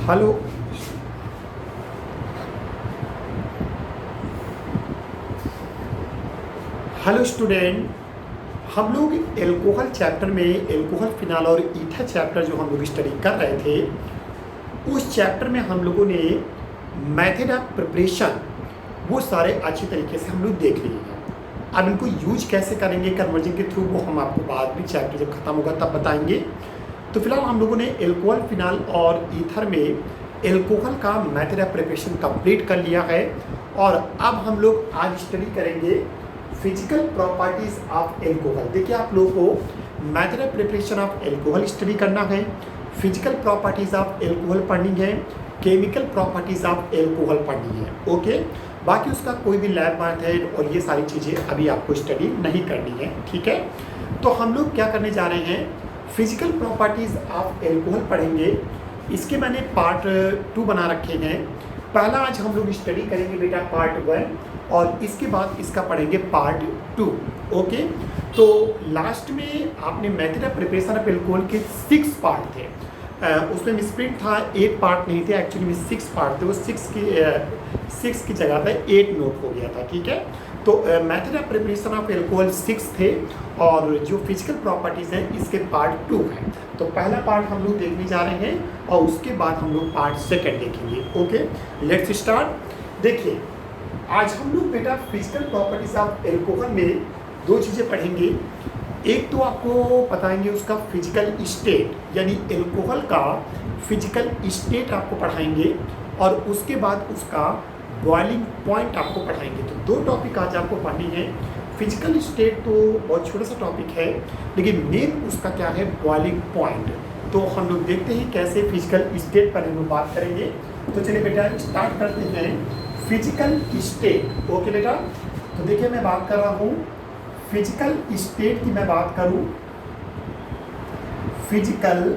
Hello hello student. हम लोग alcohol chapter में एल्कोहल फिनाल और ईथर चैप्टर जो हम लोग स्टडी कर रहे थे, उस चैप्टर में हम लोगों ने मेथड ऑफ प्रिपरेशन वो सारे अच्छी तरीके से हम लोग देख लिए हैं। अब इनको यूज कैसे करेंगे कन्वर्जन के थ्रू, वो हम आपको बाद में चैप्टर जब खत्म होगा तब बताएंगे। तो फिलहाल हम लोगों ने एल्कोहल फिनाल और ईथर में एल्कोहल का मेथड ऑफ प्रिपरेशन कंप्लीट कर लिया है और अब हम लोग आज स्टडी करेंगे फिजिकल प्रॉपर्टीज ऑफ एल्कोहल। देखिए, आप लोगों को method of preparation of alcohol study करना है, फिजिकल प्रॉपर्टीज ऑफ एल्कोहल पढ़नी है, केमिकल प्रॉपर्टीज ऑफ एल्कोहल पढ़नी है। ओके, बाकी उसका कोई भी लैब मेथड और ये सारी चीज़ें अभी आपको स्टडी नहीं करनी है, ठीक है। तो हम लोग क्या करने जा रहे हैं, फिजिकल प्रॉपर्टीज ऑफ एल्कोहल पढ़ेंगे। इसके मैंने पार्ट 2 बना रखे हैं। पहला आज हम लोग स्टडी करेंगे बेटा पार्ट 1 और इसके बाद इसका पढ़ेंगे पार्ट 2। ओके, तो लास्ट में आपने method of preparation of alcohol के 6 पार्ट थे, उसमें मिसप्रिंट था, 8 पार्ट नहीं थे, एक्चुअली में 6 पार्ट थे। वो 6 की जगह पे 8 नोट हो गया था, ठीक है। तो method of preparation of alcohol 6 थे और जो फिजिकल प्रॉपर्टीज़ हैं इसके पार्ट 2 है। तो पहला पार्ट हम लोग देखने जा रहे हैं और उसके बाद हम लोग पार्ट 2 देखेंगे। Okay, let's start. देखिए, आज हम लोग बेटा फिजिकल प्रॉपर्टीज ऑफ एल्कोहल में 2 चीज़ें पढ़ेंगे। एक तो आपको बताएंगे उसका फिजिकल स्टेट, यानी एल्कोहल का फिजिकल स्टेट आपको पढ़ाएंगे और उसके बाद उसका बॉइलिंग पॉइंट आपको पढ़ाएंगे। तो 2 टॉपिक आज आपको पढ़नी है। फिजिकल स्टेट तो बहुत छोटा सा टॉपिक है, लेकिन मेन उसका क्या है, बॉइलिंग पॉइंट। तो हम लोग देखते हैं कैसे फिजिकल स्टेट पर हम लोग बात करेंगे। तो चलिए बेटा स्टार्ट करते हैं फिजिकल स्टेट। ओके बेटा, तो देखिए मैं बात कर रहा हूँ फिजिकल स्टेट की। मैं बात करूँ फिजिकल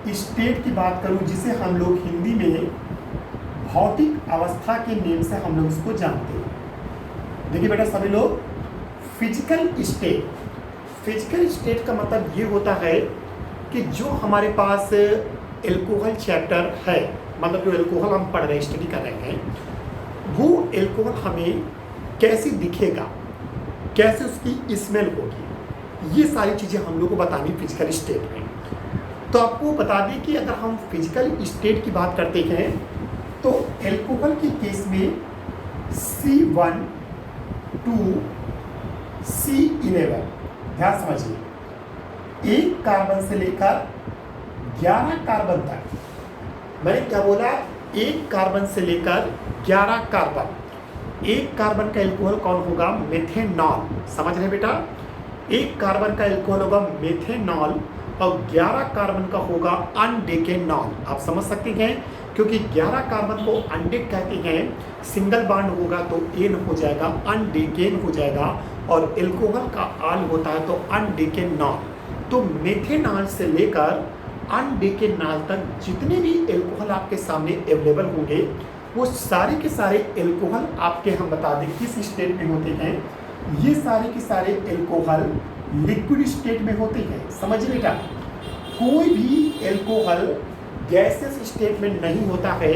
स्टेट की बात करूँ, जिसे हम लोग हिंदी में भौतिक अवस्था के नेम से हम लोग इसको जानते हैं। देखिए बेटा सभी लोग, फिजिकल स्टेट का मतलब ये होता है कि जो हमारे पास एल्कोहल चैप्टर है, मतलब जो एल्कोहल हम पढ़ रहे हैं, स्टडी कर रहे हैं, वो एल्कोहल हमें कैसे दिखेगा, कैसे उसकी स्मेल होगी, ये सारी चीज़ें हम लोग को बतानी फिजिकल स्टेट में। तो आपको बता दें कि अगर हम फिजिकल स्टेट की बात करते हैं तो एल्कोहल के केस में C1 2 C11, ध्यान समझिए, 1 कार्बन से लेकर 11 कार्बन तक। मैंने क्या बोला, 1 कार्बन से लेकर 11 कार्बन। 1 कार्बन का एल्कोहल कौन होगा, मेथेनॉल। समझ रहे बेटा, 1 कार्बन का एल्कोहल होगा मेथेनॉल और 11 कार्बन का होगा अनडेकेनॉल। आप समझ सकते हैं, क्योंकि 11 कार्बन को अनडेक कहते हैं, सिंगल बॉन्ड होगा तो एन हो जाएगा, अनडेकेन हो जाएगा, और एल्कोहल का आल होता है तो अनडेकेनॉल। तो मेथेनॉल से लेकर अनडेकेनॉल तक जितने भी एल्कोहल आपके सामने अवेलेबल होंगे, वो सारे के सारे एल्कोहल आपके, हम बता दें किस स्टेट में होते हैं, ये सारे के सारे एल्कोहल लिक्विड स्टेट में होते हैं। समझिए बेटा, कोई भी एल्कोहल गैसेस स्टेट में नहीं होता है।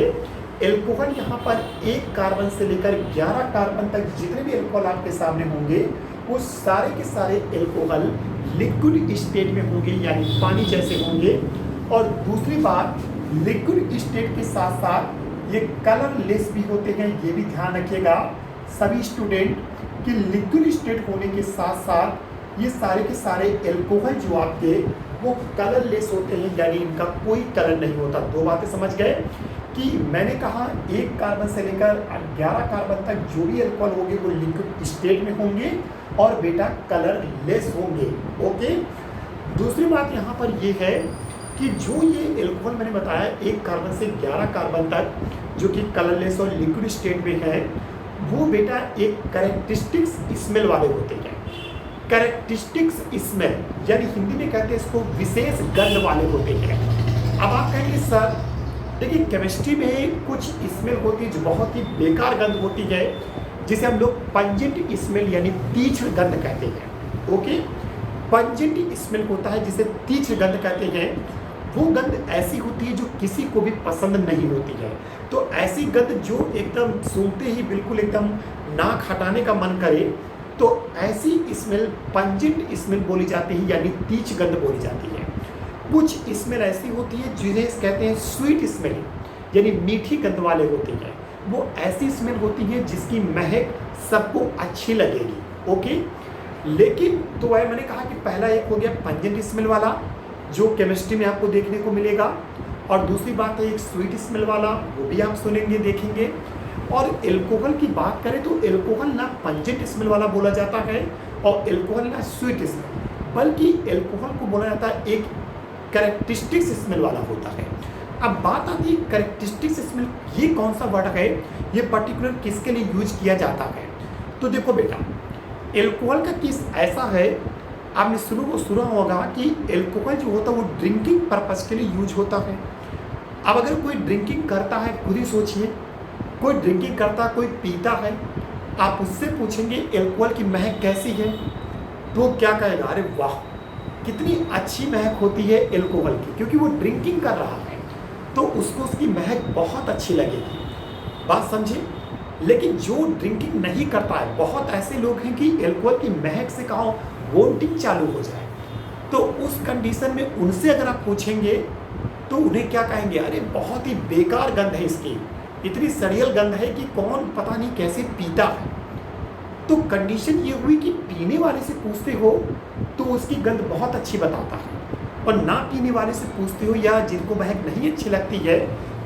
एल्कोहल यहाँ पर 1 कार्बन से लेकर 11 कार्बन तक जितने भी एल्कोहल आपके सामने होंगे, वो सारे के सारे एल्कोहल लिक्विड स्टेट में होंगे, यानी पानी जैसे होंगे। और दूसरी बात, लिक्विड स्टेट के साथ साथ ये कलरलेस भी होते हैं। ये भी ध्यान रखिएगा सभी स्टूडेंट कि लिक्विड स्टेट होने के साथ साथ ये सारे के सारे एल्कोहल जो आपके वो कलरलेस होते हैं, यानी इनका कोई कलर नहीं होता। 2 बातें समझ गए कि मैंने कहा 1 कार्बन से लेकर 11 कार्बन तक जो भी एल्कोहल होंगे वो लिक्विड स्टेट में होंगे और बेटा कलरलेस होंगे। ओके, दूसरी बात यहाँ पर ये है कि जो ये एल्कोहल मैंने बताया 1 कार्बन से 11 कार्बन तक जो कि कलरलेस और लिक्विड स्टेट में है, वो बेटा एक कैरेक्टरिस्टिक्स स्मेल वाले होते हैं। कैरेक्टरिस्टिक्स स्मेल, यानी हिंदी में कहते हैं इसको विशेष गंध वाले होते हैं। अब आप कहेंगे सर देखिए, केमिस्ट्री में कुछ स्मेल होती है जो बहुत ही बेकार गंध होती है, जिसे हम लोग पंजेंट स्मेल यानी तीक्ष्ण गंध कहते हैं। ओके, पंजेंट स्मेल होता है जिसे तीक्ष्ण गंध कहते हैं, वो गंध ऐसी होती है जो किसी को भी पसंद नहीं होती है। तो ऐसी गंध जो एकदम सूंघते ही बिल्कुल एकदम नाक हटाने का मन करे, तो ऐसी स्मेल पंजेंट स्मेल बोली जाती है, यानी तीच गंध बोली जाती है। कुछ स्मेल ऐसी होती है जिन्हें कहते हैं स्वीट स्मेल, यानी मीठी गंध वाले होते हैं। वो ऐसी स्मेल होती है जिसकी महक सबको अच्छी लगेगी। ओके, लेकिन तो वह मैंने कहा कि पहला एक हो गया पंजेंट स्मेल वाला, जो केमिस्ट्री में आपको देखने को मिलेगा, और दूसरी बात है एक स्वीट स्मेल वाला, वो भी आप सुनेंगे देखेंगे। और एल्कोहल की बात करें तो एल्कोहल ना पंजेंट स्मेल वाला बोला जाता है और एल्कोहल ना स्वीट स्मेल, बल्कि एल्कोहल को बोला जाता है एक कैरेक्टरिस्टिक्स स्मेल वाला होता है। अब बात आती है कैरेक्टरिस्टिक्स स्मेल, ये कौन सा वर्ड है, ये पर्टिकुलर किसके लिए यूज किया जाता है। तो देखो बेटा, एल्कोहल का केस ऐसा है, आपने सुना होगा कि एल्कोहल जो होता है वो ड्रिंकिंग पर्पस के लिए यूज होता है। अब अगर कोई ड्रिंकिंग करता है, खुद ही सोचिए, कोई ड्रिंकिंग करता है, कोई पीता है, आप उससे पूछेंगे एल्कोहल की महक कैसी है, तो क्या कहेगा, अरे वाह कितनी अच्छी महक होती है एल्कोहल की, क्योंकि वो ड्रिंकिंग कर रहा है तो उसको उसकी महक बहुत अच्छी लगेगी। बात समझे। लेकिन जो ड्रिंकिंग नहीं करता है, बहुत ऐसे लोग हैं कि एल्कोहल की महक से कहो वोमिटिंग चालू हो जाए, तो उस कंडीशन में उनसे अगर आप पूछेंगे तो उन्हें क्या कहेंगे, अरे बहुत ही बेकार गंध है इसकी, इतनी सड़ियल गंध है कि कौन पता नहीं कैसे पीता है। तो कंडीशन ये हुई कि पीने वाले से पूछते हो तो उसकी गंध बहुत अच्छी बताता है, और ना पीने वाले से पूछते हो या जिनको महक नहीं अच्छी लगती है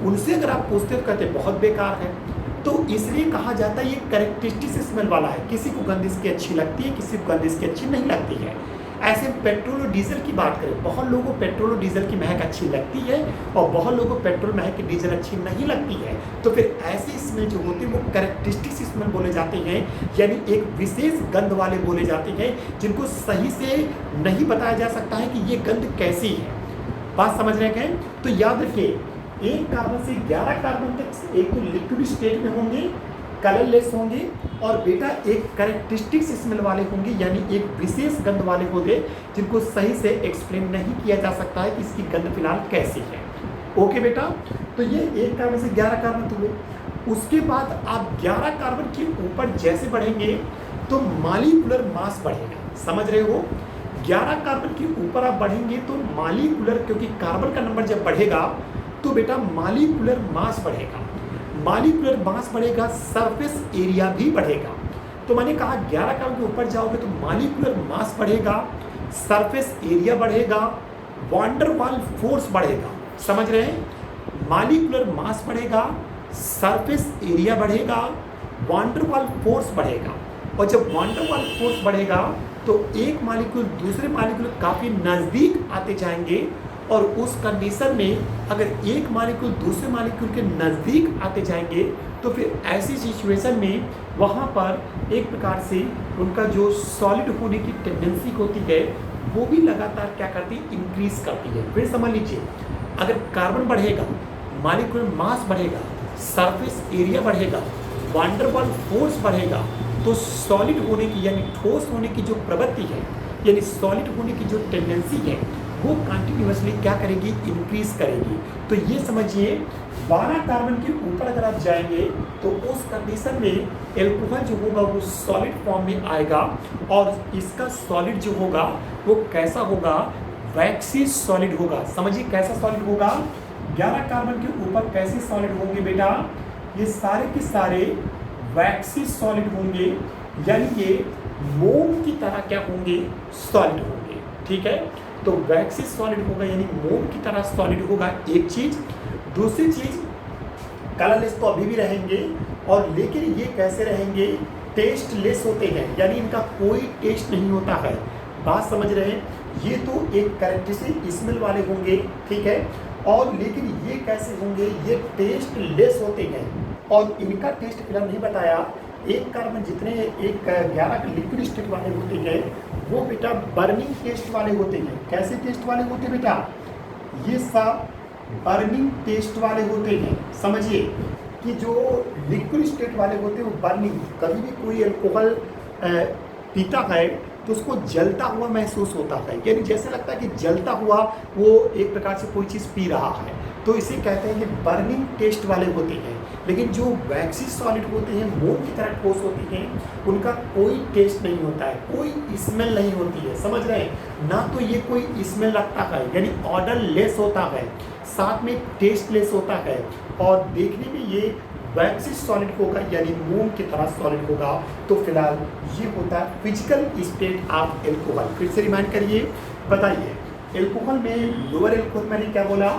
उनसे अगर आप पूछते हो तो कहते बहुत बेकार है। तो इसलिए कहा जाता है ये कैरेक्टरिस्टिक स्मेल वाला है, किसी को गंध इसकी अच्छी लगती है, किसी को गंध इसकी अच्छी नहीं लगती है। ऐसे पेट्रोल और डीजल की बात करें, बहुत लोगों को पेट्रोल और डीजल की महक अच्छी लगती है और बहुत लोगों को पेट्रोल महक की डीजल अच्छी नहीं लगती है। तो फिर ऐसे स्मेल जो होते हैं वो कैरेक्टरिस्टिक स्मेल बोले जाते हैं, यानी एक विशेष गंध वाले बोले जाते हैं, जिनको सही से नहीं बताया जा सकता है कि ये गंध कैसी है। बात समझ रहे हैं। तो याद रखिए, एक कार्बन से 11 कार्बन तक एक तो लिक्विड स्टेट में होंगे, कलरलेस होंगे, और बेटा एक कैरेक्टरिस्टिक स्मेल वाले होंगे, यानी एक विशेष गंध वाले होंगे जिनको सही से एक्सप्लेन नहीं किया जा सकता है कि इसकी गंध फिलहाल कैसी है। ओके बेटा, तो ये एक कार्बन से 11 कार्बन हुए। उसके बाद आप 11 कार्बन के ऊपर जैसे बढ़ेंगे तो मॉलिक्यूलर मास बढ़ेगा। समझ रहे हो, 11 कार्बन के ऊपर आप बढ़ेंगे तो मॉलिक्यूलर, क्योंकि कार्बन का नंबर जब बढ़ेगा तो बेटा मॉलिक्यूलर मास बढ़ेगा, मॉलिक्यूलर मास बढ़ेगा, सरफेस एरिया भी बढ़ेगा। तो मैंने कहा 11 कार्बन के ऊपर जाओगे तो मॉलिक्यूलर मास बढ़ेगा, सरफेस एरिया बढ़ेगा, वांडर वाल फोर्स बढ़ेगा। समझ रहे हैं, मॉलिक्यूलर मास बढ़ेगा, सरफेस एरिया बढ़ेगा, वांडर वाल फोर्स बढ़ेगा। और जब वांडर वाल फोर्स बढ़ेगा तो एक मॉलिक्यूल दूसरे मॉलिक्यूल काफ़ी नज़दीक आते जाएंगे, और उस कंडीशन में अगर एक मॉलिक्यूल दूसरे मॉलिक्यूल के नज़दीक आते जाएंगे तो फिर ऐसी सिचुएशन में वहाँ पर एक प्रकार से उनका जो सॉलिड होने की टेंडेंसी होती है वो भी लगातार क्या करती है, इंक्रीज करती है। फिर समझ लीजिए, अगर कार्बन बढ़ेगा, मॉलिक्यूलर मास बढ़ेगा, सरफेस एरिया बढ़ेगा, वांडर वाल फोर्स बढ़ेगा, तो सॉलिड होने की यानी ठोस होने की जो प्रवृत्ति है, यानी सॉलिड होने की जो टेंडेंसी है वो कंटिन्यूसली क्या करेगी, इंक्रीज करेगी। तो ये समझिए 12 कार्बन के ऊपर अगर आप जाएंगे तो उस कंडीशन में एल्कोहल जो होगा वो सॉलिड फॉर्म में आएगा, और इसका सॉलिड जो होगा वो कैसा होगा, वैक्सी सॉलिड होगा। समझिए कैसा सॉलिड होगा, 11 कार्बन के ऊपर कैसे सॉलिड होंगे बेटा, ये सारे के सारे वैक्सी सॉलिड होंगे, यानी ये मोम की तरह क्या होंगे, सॉलिड होंगे। ठीक है, तो वैक्सी सॉलिड होगा यानी मोम की तरह सॉलिड होगा, एक चीज। दूसरी चीज, कलरलेस तो अभी भी रहेंगे, और लेकिन ये कैसे रहेंगे, टेस्टलेस होते हैं, यानी इनका कोई टेस्ट नहीं होता है। बात समझ रहे हैं, ये तो एक कैरेक्टरिस्टिक स्मेल वाले होंगे, ठीक है, और लेकिन ये कैसे होंगे, ये टेस्टलेस होते हैं, और इनका टेस्ट फिलहाल नहीं बताया। एक कार्बन जितने एक 11 लिक्विड स्टेट वाले होते हैं वो बेटा बर्निंग टेस्ट वाले होते हैं। कैसे टेस्ट वाले होते हैं बेटा, ये सब बर्निंग टेस्ट वाले होते हैं। समझिए कि जो लिक्विड स्टेट वाले होते हैं वो बर्निंग, कभी भी कोई अल्कोहल पीता है तो उसको जलता हुआ महसूस होता है, यानी जैसे लगता है कि जलता हुआ वो एक प्रकार से कोई चीज़ पी रहा है। तो इसे कहते हैं कि बर्निंग टेस्ट वाले होते हैं। लेकिन जो वैक्सी सॉलिड होते हैं, मोम की तरह ठोस होती हैं, उनका कोई टेस्ट नहीं होता है, कोई स्मेल नहीं होती है, समझ रहे हैं ना। तो ये कोई स्मेल लगता है, यानी ऑर्डर लेस होता है, साथ में टेस्ट लेस होता है, और देखने में ये वैक्सी सॉलिड होगा, यानी मोम की तरह सॉलिड होगा। तो फिलहाल ये होता है फिजिकल स्टेट ऑफ एल्कोहल। फिर से रिमाइंड करिए, बताइए। एल्कोहल में लोअर एल्कोहल मैंने क्या बोला,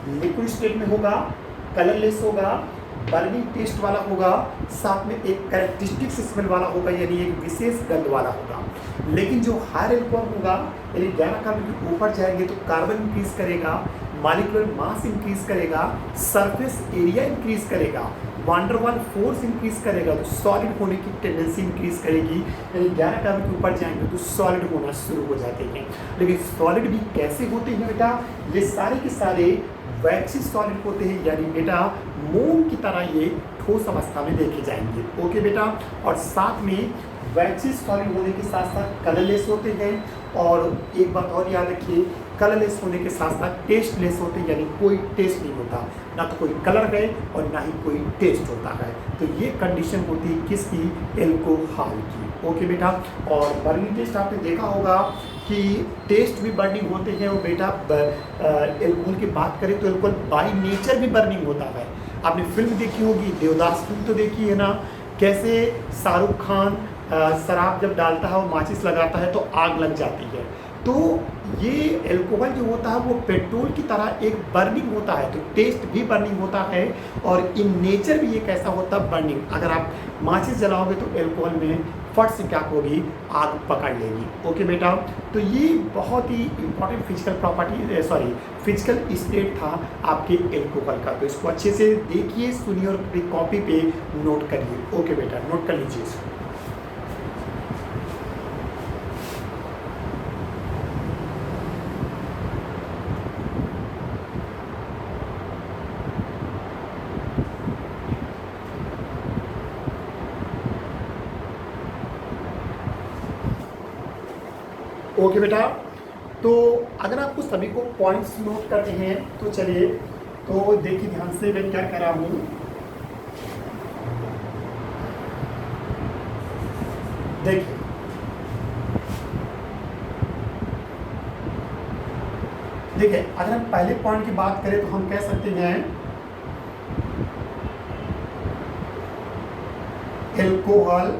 लिक्विड स्टेट में होगा, कलरलेस होगा, बर्निंग टेस्ट वाला होगा, साथ में एक कैरेक्टरिस्टिक स्मेल वाला होगा, यानी एक विशेष गंध वाला होगा। लेकिन जो हायर एल्कोहल होगा, यानी 11 कार्बन के ऊपर जाएंगे तो कार्बन इंक्रीज करेगा, मॉलिक्यूलर मास इंक्रीज करेगा, सरफेस एरिया इंक्रीज करेगा, वांडर वाल फोर्स इंक्रीज करेगा, तो सॉलिड होने की टेंडेंसी इंक्रीज करेगी। यानी 11 कार्बन के ऊपर जाएंगे तो सॉलिड होना शुरू हो जाते हैं। लेकिन सॉलिड भी कैसे होते हैं बेटा, ये सारे के सारे वैक्सी सॉलिड होते हैं, यानी बेटा मोम की तरह ये ठोस अवस्था में देखे जाएंगे। ओके बेटा, और साथ में वैक्सी सॉलिड होने के साथ साथ कलरलेस होते हैं, और एक बात और याद रखिए, कलरलेस होने के साथ साथ टेस्टलेस होते हैं, यानी कोई टेस्ट नहीं होता, ना तो कोई कलर है और ना ही कोई टेस्ट होता है। तो ये कंडीशन होती है किसकी, एल्कोहल की। ओके बेटा, और बर्निंग टेस्ट आपने देखा होगा कि टेस्ट भी बर्निंग होते हैं। और बेटा एल्कोहल की बात करें तो एल्कोहल बाय नेचर भी बर्निंग होता है। आपने फिल्म देखी होगी, देवदास फिल्म तो देखी है ना, कैसे शाहरुख खान शराब जब डालता है और माचिस लगाता है तो आग लग जाती है। तो ये एल्कोहल जो होता है वो पेट्रोल की तरह एक बर्निंग होता है, तो टेस्ट भी बर्निंग होता है, और इन नेचर भी ये कैसा होता है, बर्निंग। अगर आप माचिस जलाओगे तो एल्कोहल में फट से क्या होगी, आग पकड़ लेगी। ओके बेटा, तो ये बहुत ही important physical property, physical state था आपके एल्कोहल का। तो इसको अच्छे से देखिए, सुनिए और अपनी कॉपी पे नोट करिए। ओके बेटा, नोट कर लीजिए इसको। ओके बेटा, तो अगर आपको सभी को पॉइंट्स नोट करते हैं तो चलिए, तो देखिए ध्यान से मैं क्या कर रहा हूँ। देखिए, अगर हम पहले पॉइंट की बात करें तो हम कह सकते हैं alcohol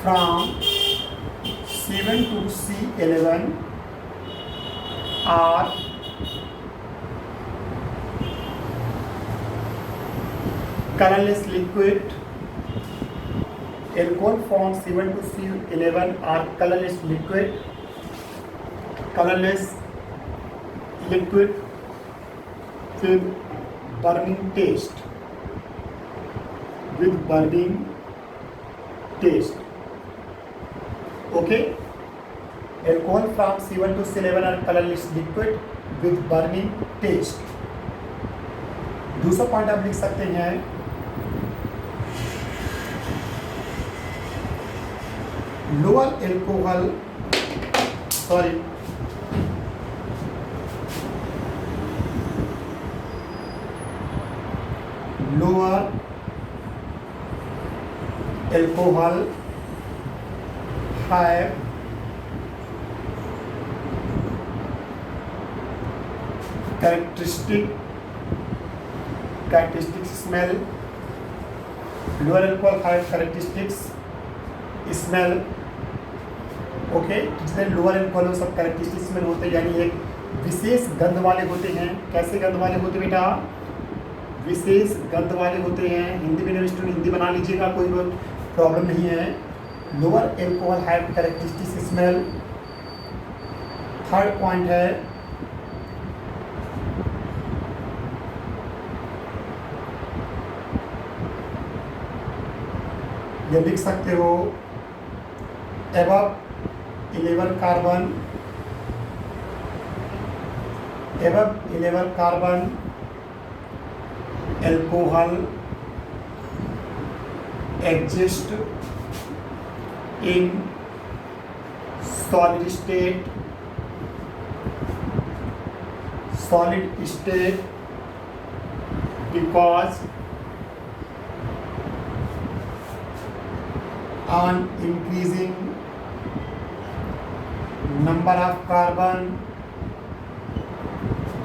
from C1 to C11 are colorless liquid. Alcohol from C1 to C11 are colorless liquid. Colorless liquid with burning taste. With burning taste. Okay, alcohol from C1 to C11 are colorless liquid with burning taste. दूसरा point आप लिख सकते हैं, lower alcohol have characteristic smell. Lower alcohol have characteristics smell. Okay, जितने lower alcohol वो सब characteristic smell होते हैं, यानी एक विशेष गंध वाले होते हैं। कैसे गंध वाले होते हैं बेटा, विशेष गंध वाले होते हैं। हिंदी में स्टूडेंट हिंदी बना लीजिएगा, कोई प्रॉब्लम नहीं है। Lower alcohol have characteristic smell. Third point है ये लिख सकते हो, above 11 carbon alcohol exist in solid state because on increasing number of carbon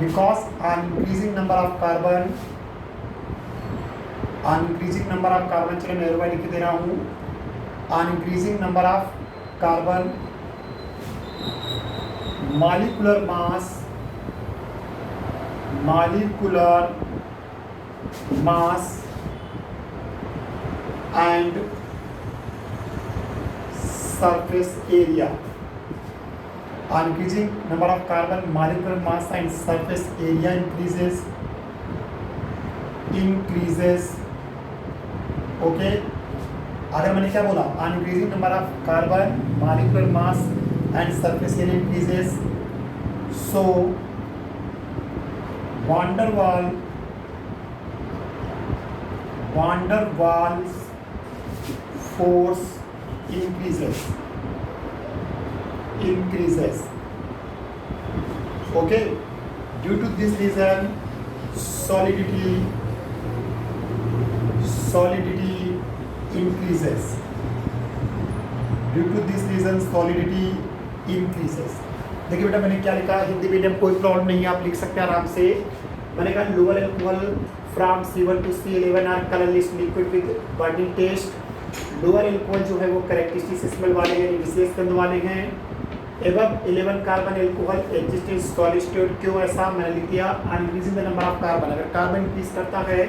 चलो मैं और लिख दे रहा हूँ on increasing number of carbon molecular mass and surface area. On increasing number of carbon molecular mass and surface area increases. Okay, अगर मैंने क्या बोला, on increasing number of carbon molecular mass and surface area increases, so van der Waals force increases. Okay, due to this reason solidity increases. देखिए बेटा मैंने क्या लिखा, Hindi medium कोई प्रॉब्लम नहीं है, आप लिख सकते हैं आराम से। मैंने कहा lower alcohol from C1 to C11 are colourless liquid with burning taste. Lower alcohol जो है वो कैरेक्टरिस्टिक स्मेल वाले हैं, विशेष गंध वाले हैं। एवं 11 carbon alcohol exist in solid state. क्यों ऐसा, मैंने लिख दिया increasing the number of carbon. अगर कार्बन इंक्रीज करता है,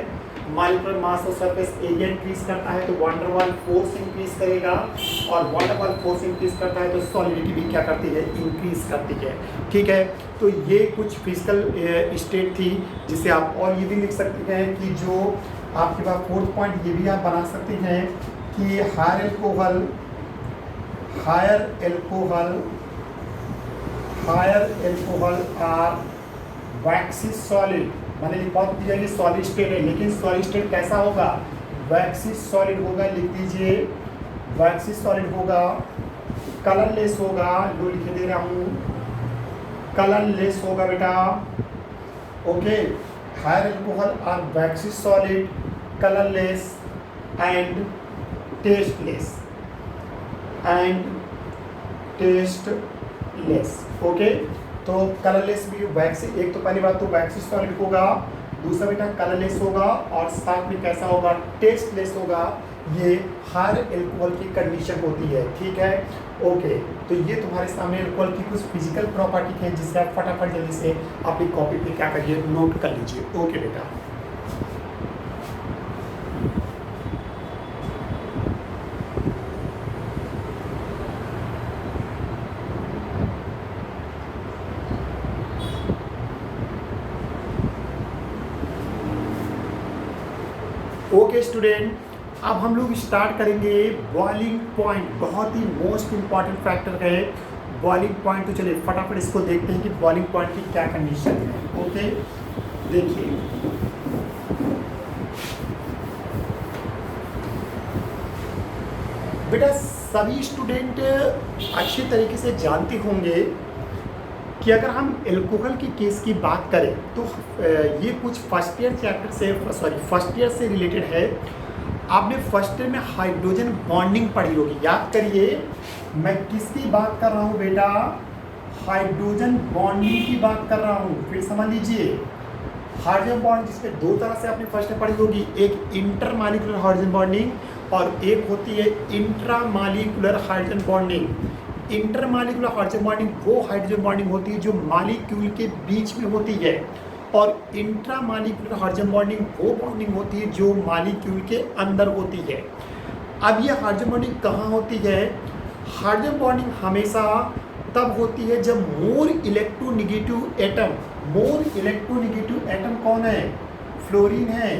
मॉलिक्यूलर मास और सरफेस एरिया इंक्रीज करता है तो वान डर वाल फोर्स इंक्रीज करेगा, और वान डर वाल फोर्स इंक्रीज करता है तो सॉलिडिटी भी क्या करती है, इंक्रीज करती है। ठीक है, तो ये कुछ फिजिकल स्टेट थी जिसे आप, और ये भी लिख सकते हैं कि जो आपके पास फोर्थ पॉइंट ये भी आप बना सकते हैं कि higher alcohol are waxy solid. मैंने बहुत दिया कि सॉलिड स्टेट है, लेकिन सॉलिड स्टेट कैसा होगा, वैक्सी सॉलिड होगा। लिख दीजिए वैक्सी सॉलिड होगा, कलरलेस होगा, जो लिख दे रहा हूँ कलरलेस होगा बेटा। Okay, higher alcohol are waxy solid, colourless and tasteless. Okay, तो कलरलेस भी वैक्सी, एक तो पहली बात तो वैक्सी सॉलिड होगा, दूसरा बेटा कलरलेस होगा, और साथ में कैसा होगा, टेस्टलेस होगा। ये हर एल्कोहल की कंडीशन होती है। ठीक है, ओके, तो ये तुम्हारे सामने एल्कोहल की कुछ फिजिकल प्रॉपर्टी है जिससे आप फटाफट जल्दी से अपनी कॉपी पे क्या करिए, नोट कर लीजिए। ओके बेटा, ओके स्टूडेंट, अब हम लोग स्टार्ट करेंगे बॉइलिंग पॉइंट। बहुत ही मोस्ट इंपॉर्टेंट फैक्टर है बॉइलिंग पॉइंट। तो चलिए फटाफट इसको देखते हैं कि बॉइलिंग पॉइंट की क्या कंडीशन है। ओके, देखिए बेटा सभी स्टूडेंट अच्छी तरीके से जानते होंगे कि अगर हम एल्कोहल की केस की बात करें तो ये कुछ फर्स्ट ईयर से रिलेटेड है। आपने फर्स्ट ईयर में हाइड्रोजन बॉन्डिंग पढ़ी होगी, याद करिए। मैं किसकी बात कर रहा हूँ बेटा, हाइड्रोजन बॉन्डिंग की बात कर रहा हूँ। फिर समझ लीजिए, हाइड्रोजन बॉन्ड जिसमें दो तरह से आपने फर्स्ट में पढ़ी होगी, एक इंटरमॉलिक्यूलर हाइड्रोजन बॉन्डिंग और एक होती है intramolecular hydrogen bonding. Intermolecular hydrogen bonding वो हाइड्रोजन बॉन्डिंग होती है जो मॉलिक्यूल के बीच में होती है, और इंट्रामॉलिक्यूलर हाइड्रोजन बॉन्डिंग वो बॉन्डिंग होती है जो मॉलिक्यूल के अंदर होती है। अब ये हाइड्रोजन बॉन्डिंग कहाँ होती है, हाइड्रोजन बॉन्डिंग हमेशा तब होती है जब मोर इलेक्ट्रोनेगेटिव एटम कौन है, फ्लोरीन है,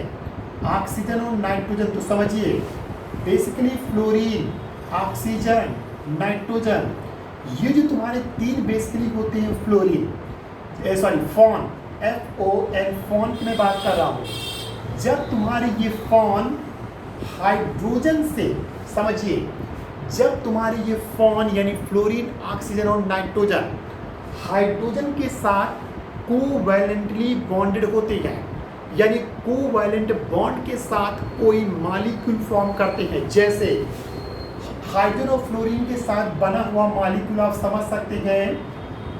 ऑक्सीजन और नाइट्रोजन। तो समझिए बेसिकली फ्लोरीन, ऑक्सीजन, नाइट्रोजन, ये जो तुम्हारे तीन बेसिकली होते हैं फ्लोरीन, फॉन, FON, फॉन की मैं बात कर रहा हूँ। जब तुम्हारे ये फॉन हाइड्रोजन से, समझिए जब तुम्हारी ये फॉन यानी फ्लोरीन, ऑक्सीजन और नाइट्रोजन हाइड्रोजन के साथ कोवैलेंटली बॉन्डेड होते हैं, यानी कोवैलेंट बॉन्ड के साथ कोई मॉलिक्यूल फॉर्म करते हैं, जैसे हाइड्रोजन और फ्लोरीन के साथ बना हुआ मॉलिक्यूल आप समझ सकते हैं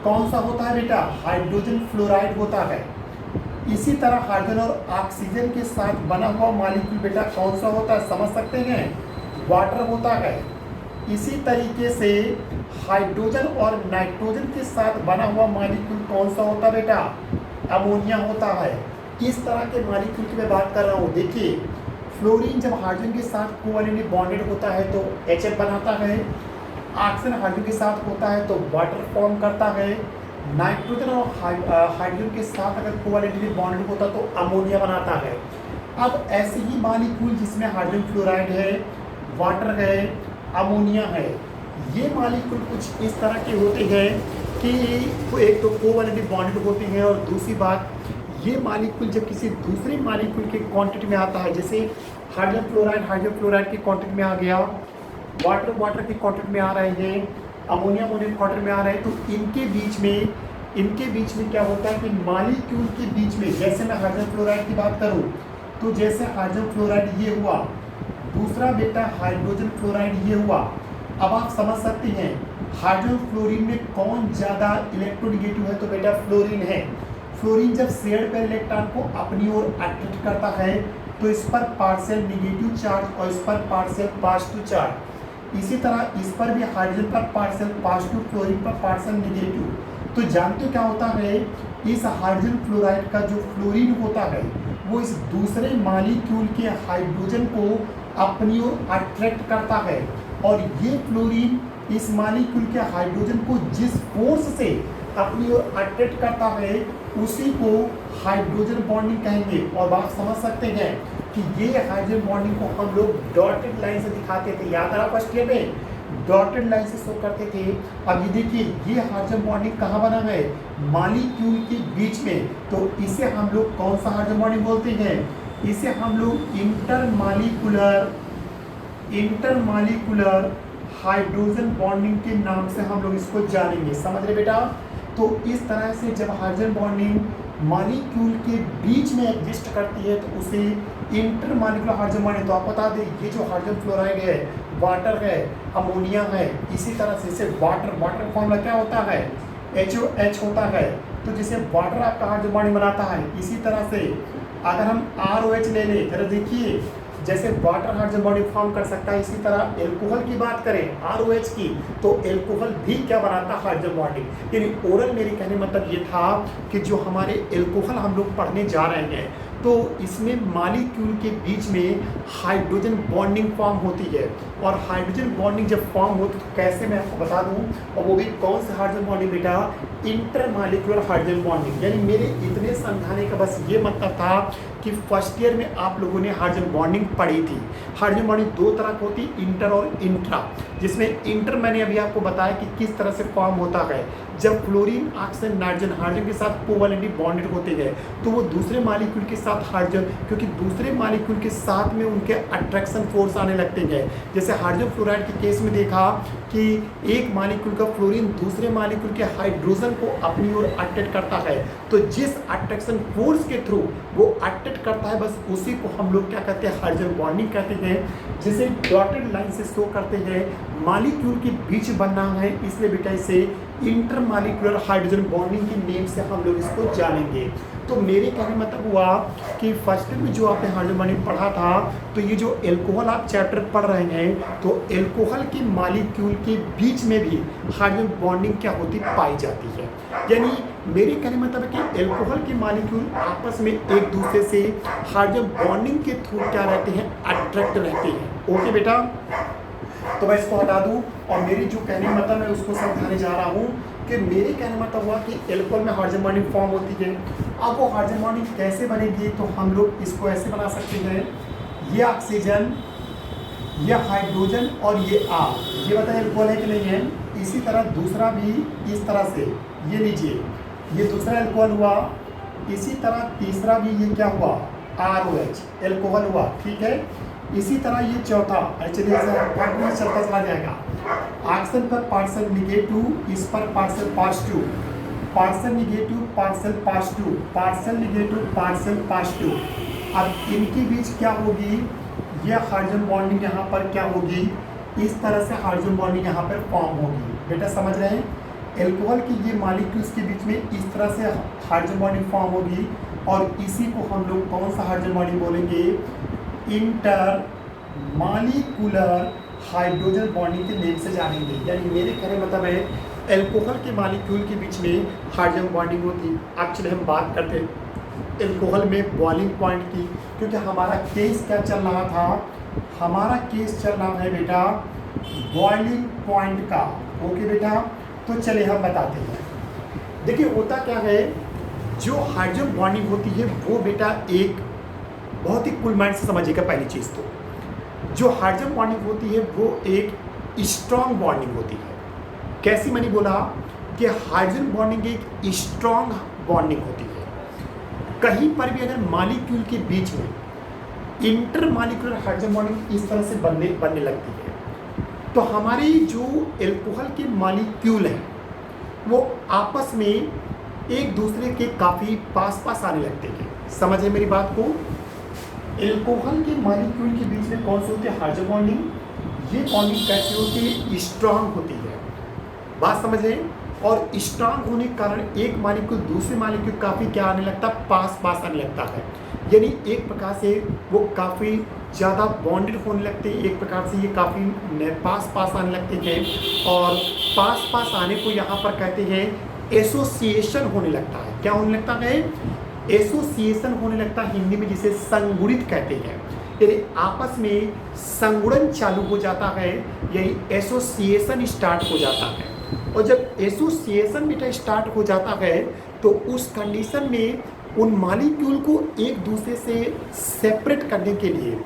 कौन सा होता है बेटा, हाइड्रोजन फ्लोराइड होता है। इसी तरह हाइड्रोजन और ऑक्सीजन के साथ बना हुआ मॉलिक्यूल बेटा कौन सा होता है, समझ सकते हैं, वाटर होता है। इसी तरीके से हाइड्रोजन और नाइट्रोजन के साथ बना हुआ मॉलिक्यूल कौन सा होता है बेटा, अमोनिया होता है। इस तरह के मॉलिक्यूल की मैं बात कर रहा हूँ। देखिए फ्लोरीन जब हाइड्रोजन के साथ कोवैलेंटली बॉन्डेड होता है तो HF बनाता है, ऑक्सीजन हाइड्रोजन के साथ होता है तो वाटर फॉर्म करता है, नाइट्रोजन और हाइड्रोजन के साथ अगर कोवैलेंटली बॉन्डेड होता तो अमोनिया बनाता है। अब ऐसे ही मॉलिक्यूल जिसमें हाइड्रोजन फ्लोराइड है, वाटर है, अमोनिया है, ये मॉलिक्यूल कुछ इस तरह के होते हैं कि एक तो कोवैलेंटली बॉन्डेड होते हैं और दूसरी बात ये मॉलिक्यूल जब किसी दूसरे मॉलिक्यूल के क्वांटिटी में आता है, जैसे हाइड्रोजन फ्लोराइड की क्वांटिटी में आ गया, वाटर की क्वांटिटी में आ रहे हैं, अमोनिया क्वांटिटी में आ रहे हैं, तो इनके बीच में क्या होता है कि मॉलिक्यूल के बीच में, जैसे मैं हाइड्रोजन फ्लोराइड की बात करूं तो जैसे हाइड्रोजन फ्लोराइड ये हुआ, दूसरा बेटा हाइड्रोजन फ्लोराइड ये हुआ। अब आप समझ सकते हैं हाइड्रोजन फ्लोरीन में कौन ज़्यादा इलेक्ट्रोनेगेटिव है, तो बेटा फ्लोरीन है। फ्लोरीन जब शेयर्ड पेयर इलेक्ट्रॉन को अपनी ओर अट्रैक्ट करता है तो इस पर पार्शियल नेगेटिव चार्ज और इस पर पार्शियल पॉजिटिव चार्ज, इसी तरह इस पर भी हाइड्रोजन पर पार्शियल पॉजिटिव, फ्लोरीन पर पार्शियल नेगेटिव। तो जानते हो क्या होता है, इस हाइड्रोजन फ्लोराइड का जो फ्लोरीन होता है वो इस दूसरे मॉलिक्यूल के हाइड्रोजन को अपनी ओर अट्रैक्ट करता है, और ये फ्लोरीन इस मॉलिक्यूल के हाइड्रोजन को जिस फोर्स से अपनी ओर अट्रैक्ट करता है उसी को हाइड्रोजन बॉन्डिंग कहेंगे। और बात समझ सकते हैं कि ये हाइड्रोजन बॉन्डिंग को हम लोग डॉटेड लाइन से दिखाते थे, याद आ रहा फर्स्ट ईयर में डॉटेड लाइन से शो करते थे। अब ये देखिए ये हाइड्रोजन बॉन्डिंग कहाँ बना है, मॉलिक्यूल के बीच में, तो इसे हम लोग कौन सा हाइड्रोजन बॉन्डिंग बोलते हैं, इसे हम लोग इंटरमॉलिक्यूलर हाइड्रोजन बॉन्डिंग के नाम से हम लोग इसको जानेंगे, समझ रहे बेटा। तो इस तरह से जब हाइड्रोजन बॉन्डिंग मॉलिक्यूल के बीच में एग्जिस्ट करती है तो उसे इंटरमॉलिक्यूलर हाइड्रोजन बॉन्डिंग, तो आप बता दें ये जो हाइड्रोजन फ्लोराइड है, वाटर है, अमोनिया है, इसी तरह से इसे वाटर फॉर्मूला क्या होता है, HOH होता है। तो जैसे वाटर आपका हाइड्रोजन बॉन्डिंग बनाता है, इसी तरह से अगर हम ROH ले लें, जरा देखिए जैसे वाटर हाइड्रोजन बॉन्डिंग फॉर्म कर सकता है, इसी तरह एल्कोहल की बात करें ROH की, तो एल्कोहल भी क्या बनाता है, हाइड्रोजन बॉन्डिंग। यानी ओरल मेरे कहने मतलब ये था कि जो हमारे एल्कोहल हम लोग पढ़ने जा रहे हैं तो इसमें मॉलिक्यूल के बीच में हाइड्रोजन बॉन्डिंग फॉर्म होती है, और हाइड्रोजन बॉन्डिंग जब फॉर्म होती तो कैसे मैं आपको बता दूं, और वो भी कौन से हाइड्रोजन बॉन्डिंग बेटा, इंटरमॉलिक्यूलर हाइड्रोजन बॉन्डिंग। यानी मेरे इतने समझाने का बस ये मतलब था कि फर्स्ट ईयर में आप लोगों ने हाइड्रोजन बॉन्डिंग पढ़ी थी। हाइड्रोजन बॉन्डिंग दो तरह की होती, इंटर और इंट्रा, जिसमें इंटर मैंने अभी आपको बताया कि किस तरह से फॉर्म होता है, जब फ्लोरीन, ऑक्सीजन, नाइट्रोजन हाइड्रोजन के साथ कोवैलेंटली बॉन्डेड होते हैं तो वो दूसरे मॉलिक्यूल के साथ हाइड्रोजन, क्योंकि दूसरे मॉलिक्यूल के साथ में उनके अट्रैक्शन फोर्स आने लगते हैं। जैसे हाइड्रोजन फ्लोराइड के केस में देखा कि एक मॉलिक्यूल का फ्लोरीन दूसरे मॉलिक्यूल के हाइड्रोजन को अपनी ओर अट्रैक्ट करता है, तो जिस अट्रैक्शन फोर्स के थ्रू वो अट्रैक्ट करता है बस उसी को हम लोग क्या कहते हैं, हाइड्रोजन बॉन्डिंग कहते हैं, जिसे डॉटेड लाइन से शो करते हैं। मॉलिक्यूल के बीच बनना है इसलिए बेटा इसे इंटरमॉलिक्यूलर हाइड्रोजन बॉन्डिंग के नेम से हम लोग इसको जानेंगे। तो मेरे कहने मतलब हुआ कि फर्स्ट में जो आपने हाइड्रोजन बॉन्डिंग पढ़ा था, तो ये जो एल्कोहल आप चैप्टर पढ़ रहे हैं तो एल्कोहल के मॉलिक्यूल के बीच में भी हाइड्रोजन बॉन्डिंग क्या होती पाई जाती है। यानी मेरे कहने मतलब है कि एल्कोहल के मॉलिक्यूल आपस में एक दूसरे से हाइड्रोजन बॉन्डिंग के थ्रू क्या रहते हैं, अट्रैक्ट रहते हैं। ओके बेटा, तो मैं इसको हटा दूं और मेरी जो कहने मतलब मैं उसको समझाने जा रहा हूँ कि मेरे कहने मतलब हुआ कि एल्कोहल में हाइड्रोजन बॉन्डिंग फॉर्म होती है। अब वो हाइड्रोजन बॉन्डिंग कैसे बनेगी, तो हम लोग इसको ऐसे बना सकते हैं, ये ऑक्सीजन, ये हाइड्रोजन और ये R, ये बताइए एल्कोहल है कि नहीं है। इसी तरह दूसरा भी इस तरह से, ये लीजिए ये दूसरा एल्कोहल हुआ, इसी तरह तीसरा भी ये क्या हुआ, ROH एल्कोहल हुआ, ठीक है। इसी तरह ये चौथा, चलिए ऐसा चलता चला जाएगा। ऑक्सीजन पर पार्शियल निगेटिव, इस पर partial positive, partial negative partial positive, partial negative partial positive. अब इनके बीच क्या होगी, ये हाइड्रोजन बॉन्डिंग यहाँ पर क्या होगी, इस तरह से हाइड्रोजन बॉन्डिंग यहाँ पर फॉर्म होगी। बेटा समझ रहे हैं, एल्कोहल की ये मॉलिक्यूल्स के बीच में इस तरह से हाइड्रोजन बॉन्डिंग फॉर्म होगी और इसी को हम लोग कौन सा हाइड्रोजन बॉन्डिंग बोलेंगे, इंटर मॉलिक्यूलर हाइड्रोजन बॉन्डिंग के नेम से जानेंगे। यानी मेरे कहने मतलब है एल्कोहल के मॉलिक्यूल के बीच में हाइड्रोजन बॉन्डिंग होती। एक्चुअली हम बात करते हैं एल्कोहल में बॉइलिंग पॉइंट की, क्योंकि हमारा केस क्या चल रहा था, हमारा केस चल रहा है बेटा बॉइलिंग पॉइंट का। ओके बेटा, तो चले हम बताते हैं। देखिए होता क्या है, जो हाइड्रोजन बॉन्डिंग होती है वो बेटा एक बहुत ही कूल माइंड से समझिएगा। पहली चीज़ तो जो हाइड्रोजन बॉन्डिंग होती है वो एक स्ट्रॉन्ग बॉन्डिंग होती है। कैसी मैंने बोला कि हाइड्रोजन बॉन्डिंग एक स्ट्रॉन्ग बॉन्डिंग होती है। कहीं पर भी अगर मॉलिक्यूल के बीच में इंटर मॉलिक्यूलर हाइड्रोजन बॉन्डिंग इस तरह से बनने लगती है तो हमारी जो एल्कोहल के मॉलिक्यूल हैं वो आपस में एक दूसरे के काफ़ी पास आने लगते हैं। समझे मेरी बात को, एल्कोहल के मॉलिक्यूल के बीच में कौन सी होती है, हाइड्रोजन बॉन्डिंग। ये बॉन्डिंग कैसी होती है, स्ट्रांग होती है। बात समझे, और स्ट्रांग होने के कारण एक मॉलिक्यूल दूसरे मॉलिक्यूल काफ़ी क्या आने लगता है, पास आने लगता है। यानी एक प्रकार से वो काफ़ी ज़्यादा बॉन्डेड होने लगते हैं, एक प्रकार से ये काफ़ी पास आने लगते हैं। और पास आने को यहाँ पर कहते हैं एसोसिएशन होने लगता है। क्या होने लगता है, एसोसिएशन होने लगता है, हिंदी में जिसे संगुणित कहते हैं। यानी आपस में संगुणन चालू हो जाता है, यानी एसोसिएशन स्टार्ट हो जाता है। और जब एसोसिएशन बेटा स्टार्ट हो जाता है तो उस कंडीशन में उन मॉलिक्यूल को एक दूसरे से सेपरेट करने के लिए,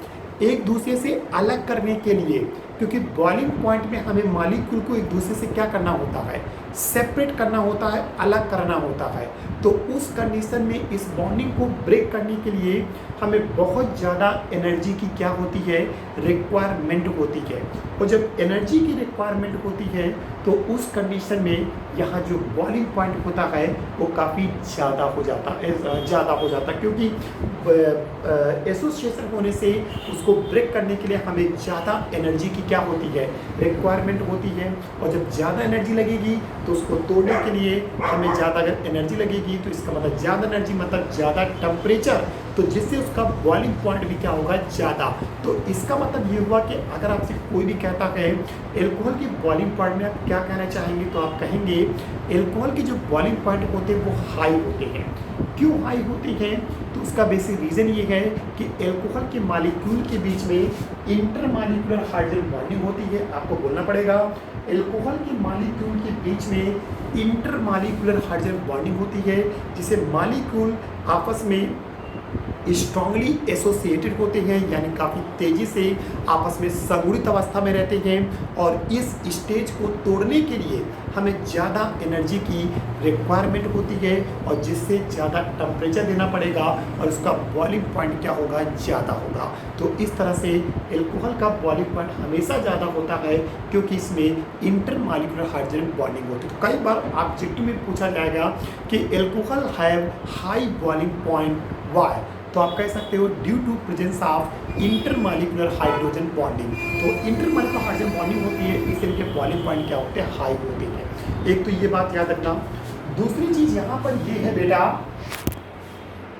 एक दूसरे से अलग करने के लिए, क्योंकि बॉइलिंग पॉइंट में हमें मॉलिक्यूल को एक दूसरे से क्या करना होता है, सेपरेट करना होता है, अलग करना होता है। तो उस कंडीशन में इस बॉन्डिंग को ब्रेक करने के लिए हमें बहुत ज़्यादा एनर्जी की क्या होती है, रिक्वायरमेंट होती है। और जब एनर्जी की रिक्वायरमेंट होती है तो उस कंडीशन में यहाँ जो बॉइलिंग पॉइंट होता है वो काफ़ी ज़्यादा हो जाता है, क्योंकि एसोसिएशन होने से उसको ब्रेक करने के लिए हमें ज़्यादा एनर्जी की क्या होती है, रिक्वायरमेंट होती है। और जब ज़्यादा एनर्जी लगेगी तो उसको तोड़ने के लिए हमें ज़्यादा अगर एनर्जी लगेगी तो इसका मतलब ज़्यादा एनर्जी मतलब ज़्यादा टेम्परेचर, तो जिससे उसका बॉइलिंग पॉइंट भी क्या होगा, ज़्यादा। तो इसका मतलब ये हुआ कि अगर आपसे कोई भी कहता है एल्कोहल की बॉइलिंग पॉइंट में आप क्या कहना चाहेंगे, तो आप कहेंगे एल्कोहल के जो बॉइलिंग पॉइंट होते हैं वो हाई होते हैं। क्यों हाई होते हैं, तो उसका बेसिक रीज़न ये है कि एल्कोहल के मॉलिक्यूल के बीच में इंटर मॉलिक्यूलर हाइड्रोजन बॉन्डिंग होती है। आपको बोलना पड़ेगा, एल्कोहल के मॉलिक्यूल के बीच में इंटर मॉलिक्यूलर हाइड्रोजन बॉन्डिंग होती है, जिसे मॉलिक्यूल आपस में स्ट्रांगली एसोसिएटेड होते हैं, यानी काफ़ी तेज़ी से आपस में संगुणित अवस्था में रहते हैं। और इस स्टेज को तोड़ने के लिए हमें ज़्यादा एनर्जी की रिक्वायरमेंट होती है और जिससे ज़्यादा टेम्परेचर देना पड़ेगा और उसका बॉइलिंग पॉइंट क्या होगा, ज़्यादा होगा। तो इस तरह से एल्कोहल का बॉइलिंग पॉइंट हमेशा ज़्यादा होता है क्योंकि इसमें इंटर मॉलिक्यूलर हाइड्रोजन बॉन्डिंग होती है। तो कई बार ऑब्जेक्टिव में पूछा जाएगा कि alcohol have high boiling point why, तो आप कह सकते हो due to presence of intermolecular hydrogen bonding. तो इंटरमॉलिक्यूलर हाइड्रोजन बॉन्डिंग होती है, इसलिए इनके बॉइलिंग पॉइंट क्या होते हैं, हाई होते हैं। एक तो ये बात याद रखना। दूसरी चीज़ यहाँ पर ये है बेटा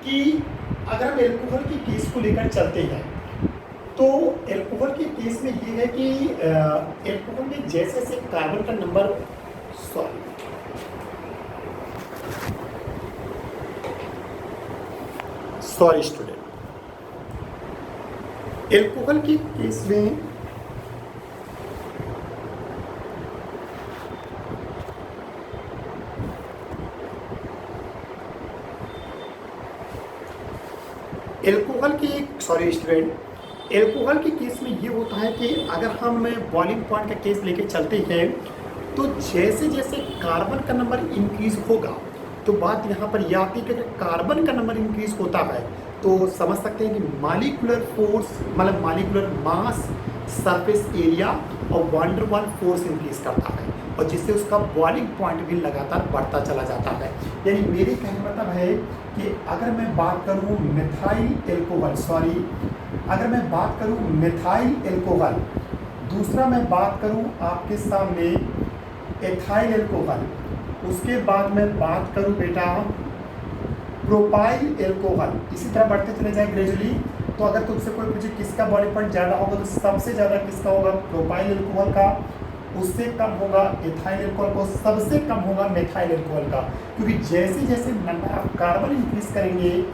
कि अगर हम एल्कोहल के केस को लेकर चलते हैं तो एल्कोहल के केस में ये है कि एल्कोहल में जैसे जैसे कार्बन का नंबर सॉरी स्टूडेंट, एल्कोहल के केस में एल्कोहल के केस में ये होता है कि अगर हम बॉइलिंग पॉइंट का केस लेके चलते हैं तो जैसे जैसे कार्बन का नंबर इंक्रीज होगा तो बात यहाँ पर यह आती है कि अगर कार्बन का नंबर इंक्रीज होता है तो समझ सकते हैं कि मालिकुलर फोर्स मतलब मालिकुलर मास, सरफेस एरिया और वान डेर वाल फोर्स इंक्रीज करता है और जिससे उसका बॉइलिंग पॉइंट भी लगातार बढ़ता चला जाता है। यानी मेरे कहने का मतलब है कि अगर मैं बात करूँ मिथाइल एल्कोहल, अगर मैं बात करूँ मिथाइल एल्कोहल, दूसरा मैं बात करूँ आपके सामने एथाइल एल्कोहल, उसके बाद मैं बात करूँ बेटा प्रोपाइल एल्कोहल, इसी तरह बढ़ते चले जाए ग्रेजुअली। तो अगर तुमसे कोई पूछे किसका बॉडी पॉइंट ज़्यादा होगा तो सबसे ज़्यादा किसका होगा? प्रोपाइल एल्कोहल का, उससे कम होगा एथाइल एल्कोहल का, सबसे कम होगा मेथाइल एल्कोहल का। क्योंकि जैसे जैसे नंबर ऑफ कार्बन इंक्रीज करेंगे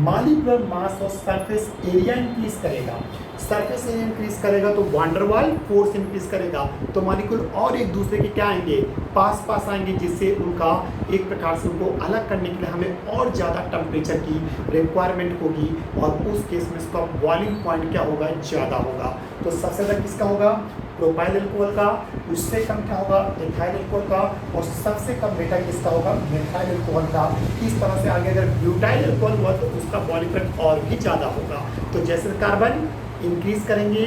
मॉलिक्यूलर मास और सरफेस एरिया इंक्रीज करेगा, सरफेस एरिया इंक्रीज करेगा तो वान डेर वाल फोर्स इंक्रीज करेगा, तो मॉलिक्यूल और एक दूसरे के क्या आएंगे? पास पास आएंगे, जिससे उनका एक प्रकार से उनको अलग करने के लिए हमें और ज़्यादा टेम्परेचर की रिक्वायरमेंट होगी और उस केस में इसका बॉइलिंग पॉइंट क्या होगा? ज़्यादा होगा। तो सबसे ज़्यादा किसका होगा? प्रोपाइल एल्कोहल का, उससे कम क्या होगा? एथाइल एल्कोहल का, और सबसे कम बेटा किसका होगा? मेथाइल एल्कोहल का। इस तरह से आगे अगर ब्यूटाइल एल्कोहल हुआ तो उसका बॉइलिंग पॉइंट और भी ज़्यादा होगा। तो जैसे कार्बन इंक्रीज करेंगे,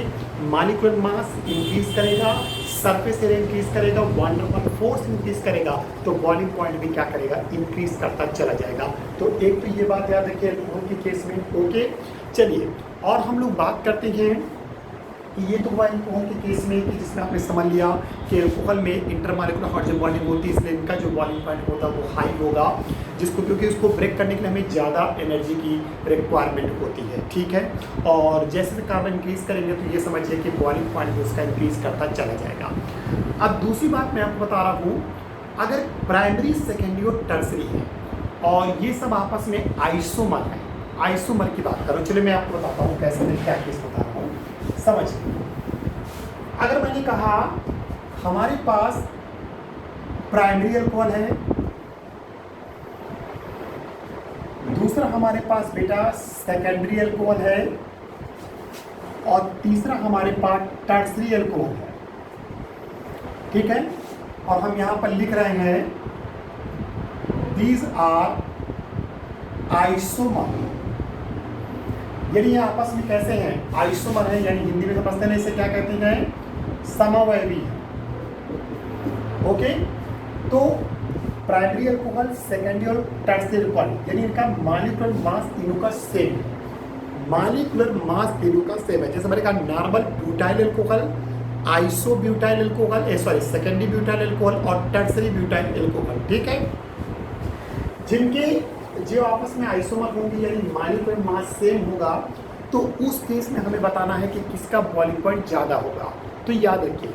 मॉलिक्यूलर मास इंक्रीज करेगा, सरफेस एरिया इंक्रीज करेगा, वान डेर वाल फोर्स इंक्रीज करेगा, तो बॉइलिंग पॉइंट भी क्या करेगा? इंक्रीज करता चला जाएगा। तो एक तो ये बात याद रखिए एल्कोहल के केस में। ओके, चलिए और हम लोग बात करते हैं ये तो हुआ एल्कोहल के केस में कि जिसमें आपने समझ लिया कि एल्कोहल में इंटरमॉलिक्यूलर हाइड्रोजन बॉन्डिंग होती है, इसलिए इनका जो बॉइलिंग पॉइंट होता है वो हाई होगा, जिसको क्योंकि उसको ब्रेक करने के लिए हमें ज़्यादा एनर्जी की रिक्वायरमेंट होती है। ठीक है, और जैसे जैसे कार्बन इंक्रीज करेंगे तो ये समझिए कि बॉइलिंग पॉइंट भी उसका इंक्रीज करता चला जाएगा। अब दूसरी बात मैं आपको बता रहा हूँ, अगर प्राइमरी, सेकेंडरी और टर्सरी है और ये सब आपस में आइसोमर है, आइसोमर की बात करो, चलिए मैं आपको बताता हूँ कैसे, मैं क्या केस बता रहा हूँ, समझिए। अगर मैंने कहा हमारे पास प्राइमरी अल्कोहल है, दूसरा हमारे पास बेटा सेकेंडरी अल्कोहल है और तीसरा हमारे पास टर्सरी अल्कोहल है, ठीक है, और हम यहां पर लिख रहे हैं दीज आर आइसोमर, यानी ये आपस में कैसे हैं? आइसोमर है, यानी हिंदी में समझते हैं इसे क्या कहते हैं? समवैवी। ओके, तो प्राइमरी अल्कोहल, सेकेंडरी और टर्सरी अल्कोहल, यानी इनका मॉलिक्यूलर मास तीनों का सेम है, मॉलिक्यूलर मास तीनों का सेम है। जैसे मैंने कहा normal butyl alcohol, iso butyl alcohol, secondary butyl alcohol और टर्सरी ब्यूटाइल अल्कोहल, ठीक है, जिनके जो आपस में आइसोमर होंगे यानी मॉलिक्यूलर मास सेम होगा, तो उस केस में हमें बताना है कि किसका बॉइलिंग पॉइंट ज़्यादा होगा। तो याद रखिए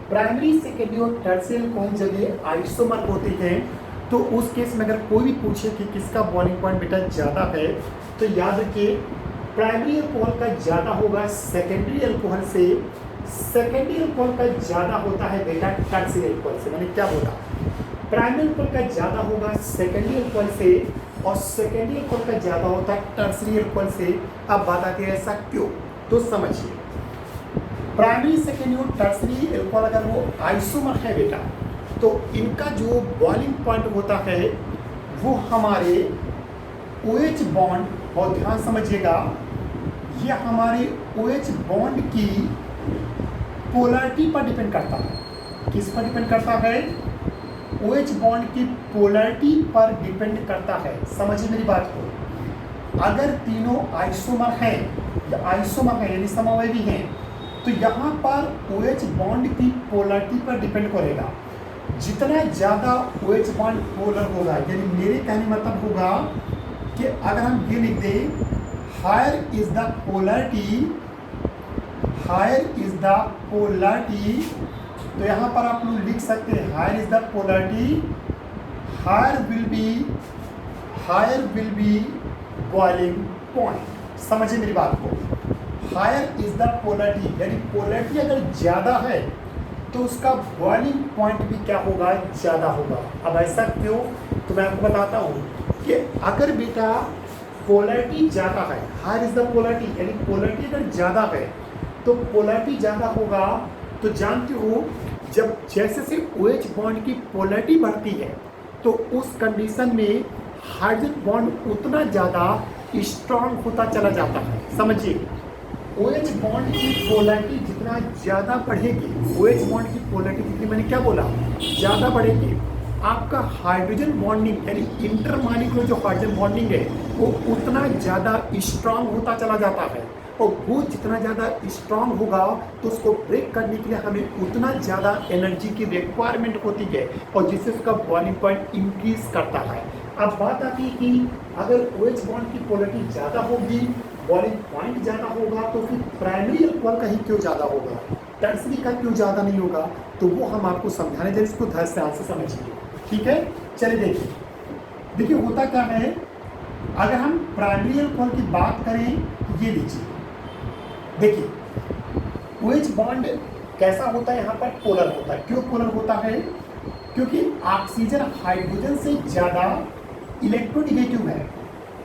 प्राइमरी, सेकेंडरी और टर्सरी अल्कोहल जब ये आइसोमर होते हैं तो उस केस में अगर कोई भी पूछे कि किसका बॉइलिंग पॉइंट बेटा ज़्यादा है, तो याद रखिए प्राइमरी अल्कोहल का ज़्यादा होगा सेकेंडरी अल्कोहल से, सेकेंडरी अल्कोहल का ज़्यादा होता है बेटा टर्सरी अल्कोहल से। मैंने क्या बोला? प्राइमरी अल्कोहल का ज़्यादा होगा सेकेंडरी अल्कोहल से और सेकेंडरी अल्कोहल का ज़्यादा होता है टर्सरी अल्कोहल से। अब बात आती है ऐसा क्यों, तो समझिए प्राइमरी, सेकेंडरी और टर्सरी अल्कोहल अगर वो आइसोमर है बेटा, तो इनका जो बॉइलिंग पॉइंट होता है वो हमारे OH बॉन्ड, बहुत ध्यान समझिएगा, ये हमारे OH बॉन्ड की पोलैरिटी पर डिपेंड करता है। किस पर डिपेंड करता है? OH बॉन्ड की पोलैरिटी पर डिपेंड करता है। समझिए मेरी बात को, अगर तीनों आइसोमर हैं या आइसोमर हैं यानी समवैवी हैं, तो यहाँ पर OH बॉन्ड की पोलैरिटी पर डिपेंड करेगा। जितना ज़्यादा OH बॉन्ड पोलर होगा, यानी मेरे कहने मतलब होगा कि अगर हम ये लिख दें higher is the polarity, higher is the polarity, तो यहाँ पर आप लोग लिख सकते हैं higher is the polarity, higher will be boiling point. समझिए मेरी बात को, हायर इज द पोलैरिटी यानी पोलैरिटी अगर ज़्यादा है तो उसका बॉइलिंग पॉइंट भी क्या होगा? ज़्यादा होगा। अब ऐसा क्यों, तो मैं आपको बताता हूँ कि अगर बेटा पोलैरिटी ज़्यादा है, हायर इज द पोलैरिटी यानी पोलैरिटी अगर ज़्यादा है, तो पोलैरिटी ज़्यादा होगा तो जानते हो जब जैसे से OH बॉन्ड की पोलैरिटी बढ़ती है तो उस कंडीशन में हाइड्रोजन बॉन्ड उतना ज़्यादा स्ट्रांग होता चला जाता है। समझिए, OH बॉन्ड की पोलैरिटी जितना ज़्यादा बढ़ेगी, OH बॉन्ड की पोलैरिटी जितनी, मैंने क्या बोला, ज़्यादा बढ़ेगी, आपका हाइड्रोजन बॉन्डिंग यानी इंटरमॉलिक्यूलर जो हाइड्रोजन बॉन्डिंग है वो उतना ज़्यादा स्ट्रांग होता चला जाता है। और वो जितना ज़्यादा स्ट्रांग होगा तो उसको ब्रेक करने के लिए हमें उतना ज़्यादा एनर्जी की रिक्वायरमेंट होती है, और जिससे उसका बॉइलिंग पॉइंट इंक्रीज करता है। अब बात आती है कि अगर OH बॉन्ड की पोलैरिटी ज़्यादा होगी, बॉइलिंग पॉइंट ज़्यादा होगा, तो फिर प्राइमरी अल्कोहल का ही क्यों ज़्यादा होगा, टर्सरी का क्यों ज़्यादा नहीं होगा, तो वो हम आपको समझाने जब इसको ध्यान से समझिए। ठीक है, चलिए देखिए होता क्या है। अगर हम प्राइमरी अल्कोहल की बात करें, ये लीजिए, देखिए OH बॉन्ड कैसा होता है, यहाँ पर पोलर होता है। क्यों पोलर होता है? क्योंकि ऑक्सीजन हाइड्रोजन से ज़्यादा इलेक्ट्रोनेगेटिव है,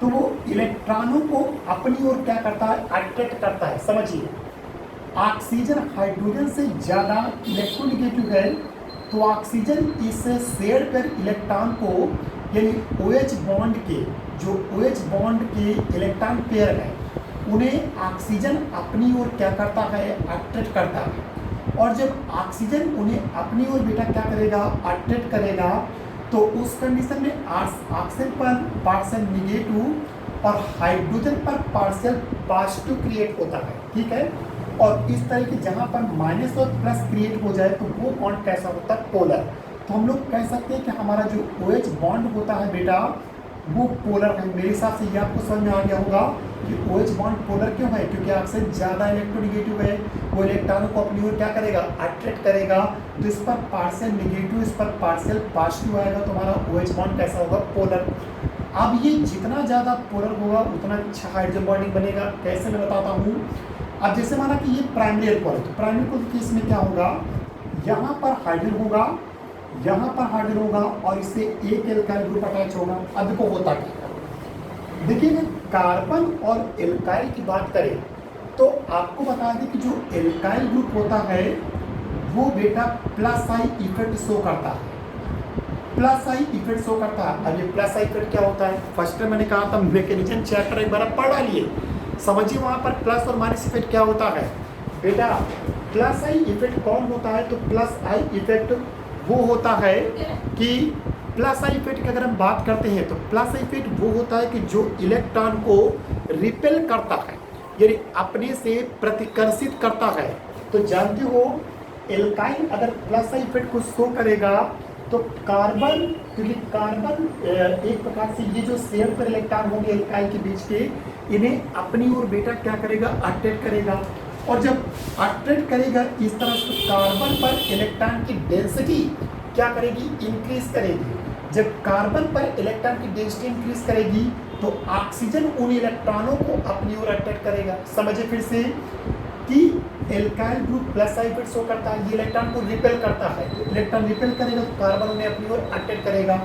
तो वो इलेक्ट्रॉनों को अपनी ओर क्या करता है, अट्रैक्ट करता है। समझिए, ऑक्सीजन हाइड्रोजन से ज़्यादा इलेक्ट्रोनेगेटिव है, तो ऑक्सीजन इस शेयर पर इलेक्ट्रॉन को, यानी OH बॉन्ड के जो OH बॉन्ड के इलेक्ट्रॉन पेयर है उन्हें ऑक्सीजन अपनी ओर क्या करता है, अट्रैक्ट करता है। और जब ऑक्सीजन उन्हें अपनी ओर बेटा क्या करेगा, अट्रैक्ट करेगा, तो उस कंडीशन में ऑक्सीजन पर पार्शियल निगेटिव और हाइड्रोजन पर पार्शियल पॉजिटिव क्रिएट होता है। ठीक है, और इस तरह की जहाँ पर माइनस और प्लस क्रिएट हो जाए तो वो बॉन्ड कैसा होता है, पोलर। तो हम लोग कह सकते हैं कि हमारा जो OH बॉन्ड होता है बेटा वो पोलर है। मेरे हिसाब से ये आपको समझ में आ गया होगा कि OH बॉन्ड पोलर क्यों है, क्योंकि ऑक्सीजन ज़्यादा इलेक्ट्रोनेगेटिव है, वो इलेक्ट्रॉनों को अपनी ओर क्या करेगा, अट्रैक्ट करेगा। तो इस पर पार्शियल निगेटिव, इस पर पार्शियल पॉजिटिव आएगा, तो हमारा OH बॉन्ड कैसा होगा, पोलर। अब ये जितना ज़्यादा पोलर होगा उतना अच्छा हाइड्रोजन बॉन्डिंग बनेगा। कैसे मैं बताता हूँ। अब जैसे माना कि ये प्राइमरी अल्कोहल है, तो प्राइमरी अल्कोहल केस में क्या होगा, यहाँ पर हाइड्रोजन होगा, यहाँ पर हाइड्रोजन होगा, और इससे एक एल्काइल ग्रुप अटैच होगा। अब देखो होता क्या, देखिए कार्बन और एल्काइल की बात करें तो आपको बता दें कि जो एल्काइल ग्रुप होता है वो बेटा प्लस आई इफेक्ट शो करता है, प्लस आई इफेक्ट शो करता है। अब ये प्लस आई इफेक्ट क्या होता है, फर्स्ट में मैंने कहा था मैकेनिज्म चैप्टर एक बार पढ़ डालिए, समझिए वहाँ पर प्लस और माइनस इफेक्ट क्या होता है। बेटा प्लस आई इफेक्ट कौन होता है, तो प्लस आई इफेक्ट वो होता है कि प्लस आई इफेक्ट की अगर हम बात करते हैं तो प्लस आई इफेक्ट वो होता है कि जो इलेक्ट्रॉन को रिपेल करता है, यानी अपने से प्रतिकर्षित करता है। तो जानते हो एल्काइल अगर प्लस आई इफेक्ट को शो करेगा तो कार्बन, क्योंकि कार्बन एक प्रकार से ये जो शेयर पर इलेक्ट्रॉन होंगे एल्काइल के बीच के, इन्हें अपनी ओर बेटा क्या करेगा, अट्रैक्ट करेगा। और जब अट्रैक्ट करेगा इस तरह से कार्बन पर इलेक्ट्रॉन की डेंसिटी क्या करेगी, इंक्रीज करेगी। जब कार्बन पर इलेक्ट्रॉन की डेंसिटी इंक्रीज करेगी तो ऑक्सीजन उन इलेक्ट्रॉनों को अपनी ओर अट्रैक्ट करेगा। समझिए फिर से कि alkyl group plus I effect show करता है, ये इलेक्ट्रॉन को रिपेल करता है, इलेक्ट्रॉन रिपेल करेगा तो कार्बन उन्हें अपनी ओर अट्रैक्ट करेगा।